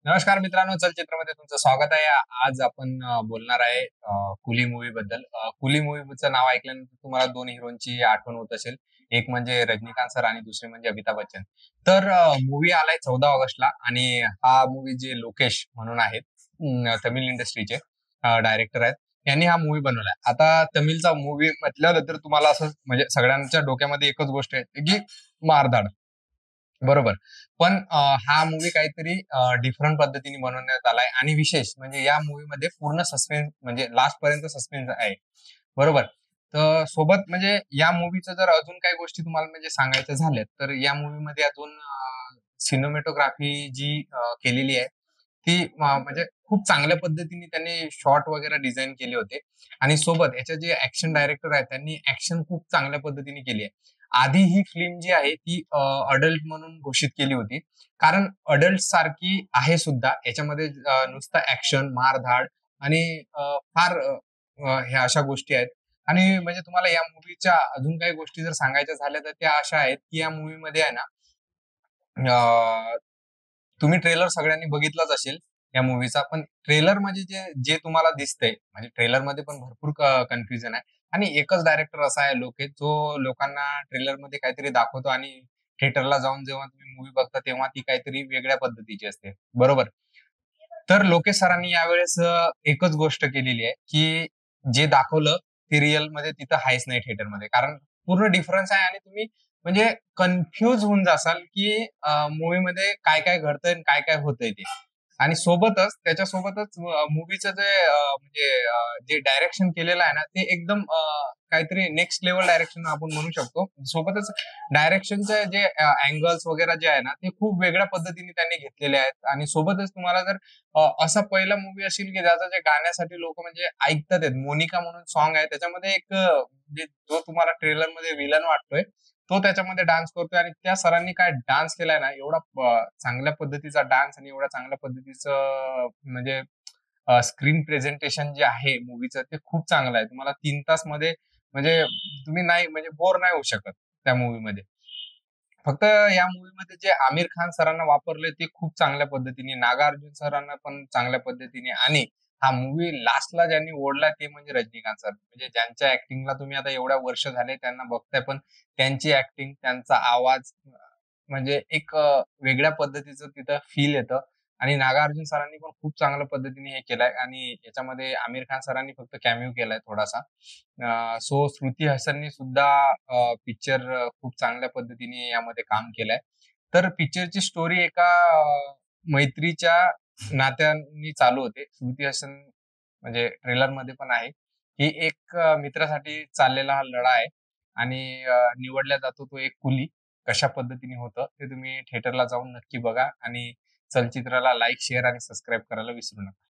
नमस्कार मित्रांनो, चलचित्रमध्ये तुमचं स्वागत आहे. आज आपण बोलणार आहे कुली मूव्ही बद्दल. कुली मूव्हीचं नाव ऐकल्यानंतर तुम्हाला 2 हिरोंची आठवण होत असेल. एक म्हणजे रजनीकांत सर आणि दुसरे म्हणजे अमिताभ बच्चन. तर मूव्ही आलाय 14 ऑगस्टला आणि हा मूव्ही जे लोकेश म्हणून आहेत, तमिळ इंडस्ट्रीचे डायरेक्टर आहेत. यांनी हा मूव्ही बनवलाय. आता तमिळचा मूव्ही म्हटल्यानंतर तुम्हाला असं म्हणजे सगळ्यांच्या डोक्यामध्ये एकच गोष्ट येते, की मारधाड. बरोबर. पण हा मूव्ही काहीतरी डिफरंट पद्धतीने बनवण्यात आलाय आणि विशेष म्हणजे या मूव्हीमध्ये पूर्ण सस्पेन्स म्हणजे लास्टपर्यंत सस्पेन्स आहे. बरोबर. तर सोबत म्हणजे या मूव्हीचं जर अजून काही गोष्टी तुम्हाला म्हणजे सांगायच्या झाल्यात, तर या मूव्हीमध्ये अजून सिनेमॅटोग्राफी जी केलेली आहे, ती म्हणजे खूप चांगल्या पद्धतीने त्यांनी शॉट वगैरे डिझाइन केले होते आणि सोबत याचे जे ॲक्शन डायरेक्टर आहेत, त्यांनी ॲक्शन खूप चांगल्या पद्धतीने केली आहे. आधी ही फिल्म जी आहे ती अडल्ट म्हणून घोषित केली होती. कारण अडल्ट सारखी आहे सुद्धा. याच्यामध्ये नुसतं ॲक्शन, मारधाड आणि फार ह्या अशा गोष्टी आहेत. आणि म्हणजे तुम्हाला या मूव्हीच्या अजून काही गोष्टी जर सांगायच्या झाल्या तर त्या अशा आहेत, की या मूव्हीमध्ये आहे ना अ, तुम्ही ट्रेलर सगळ्यांनी बघितलाच असेल या मूव्हीचा. पण ट्रेलर म्हणजे जे जे तुम्हाला दिसतंय, म्हणजे ट्रेलरमध्ये पण भरपूर कन्फ्युजन आहे आणि एकच डायरेक्टर असा आहे लोकेश, जो लोकांना ट्रेलरमध्ये काहीतरी दाखवतो आणि थिएटरला जाऊन जेव्हा तुम्ही मूव्ही बघता, तेव्हा ती काहीतरी वेगळ्या पद्धतीची असते. बरोबर. तर लोकेश सरांनी यावेळेस एकच गोष्ट केलेली आहे, की जे दाखवलं ते रिअलमध्ये तिथं आहेच नाही थिएटरमध्ये. कारण पूर्ण डिफरन्स आहे आणि तुम्ही म्हणजे कन्फ्यूज होऊन जासाल, की मूव्हीमध्ये काय-काय घडतंय आणि काय-काय होतंय ते. आणि सोबतच त्याच्यासोबतच मूव्हीचं जे म्हणजे जे डायरेक्शन केलेलं आहे ना, ते एकदम काहीतरी नेक्स्ट लेव्हल डायरेक्शन आपण म्हणू शकतो. सोबतच डायरेक्शनचे जे अँगल्स वगैरे जे आहे ना, ते खूप वेगळ्या पद्धतीने त्यांनी घेतलेले आहेत आणि सोबतच तुम्हाला जर असा पहिला मूव्ही असेल, की ज्याचा जे गाण्यासाठी लोकं म्हणजे ऐकतात आहेत. मोनिका म्हणून सॉन्ग आहे. त्याच्यामध्ये एक म्हणजे जो तुम्हाला ट्रेलरमध्ये व्हिलन वाटतोय, तो त्याच्यामध्ये डान्स करतोय आणि त्या सरांनी काय डान्स केलाय ना, एवढा चांगल्या पद्धतीचा डान्स आणि एवढ्या चांगल्या पद्धतीचं म्हणजे स्क्रीन प्रेझेंटेशन जे आहे मूव्हीचं ते खूप चांगलं आहे. तुम्हाला 3 तासमध्ये म्हणजे तुम्ही नाही म्हणजे बोर नाही होऊ शकत त्या मूव्हीमध्ये. फक्त या मूव्हीमध्ये जे आमिर खान सरांना वापरले ते खूप चांगल्या पद्धतीने, नागार्जुन सरांना पण चांगल्या पद्धतीने आणि हा मूव्ही लास्टला ज्यांनी ओढला ते म्हणजे रजनीकांत सर. म्हणजे ज्यांच्या ॲक्टिंगला तुम्ही आता एवढ्या वर्ष झाले त्यांना बघताय, पण त्यांची ॲक्टिंग, त्यांचा आवाज म्हणजे एक वेगळ्या पद्धतीचं तिथं फील येतं आणि नागार्जुन सरांनी पण खूप चांगल्या पद्धतीने हे केलंय आणि याच्यामध्ये आमिर खान सरांनी फक्त कॅमिओ केलाय थोडासा. सो श्रुती हसननी सुद्धा पिक्चर खूप चांगल्या पद्धतीने यामध्ये काम केलंय. तर पिक्चरची स्टोरी एका मैत्रीच्या नात्यांनी चालू होते. श्रुती हसन म्हणजे ट्रेलरमध्ये पण आहे, की एक मित्रासाठी चाललेला हा लढा आहे आणि निवडला जातो तो एक कुली. कशा पद्धतीने होतं ते तुम्ही थिएटरला जाऊन नक्की बघा आणि चलचित्राला लाईक, शेअर आणि सबस्क्राईब करायला विसरू नका.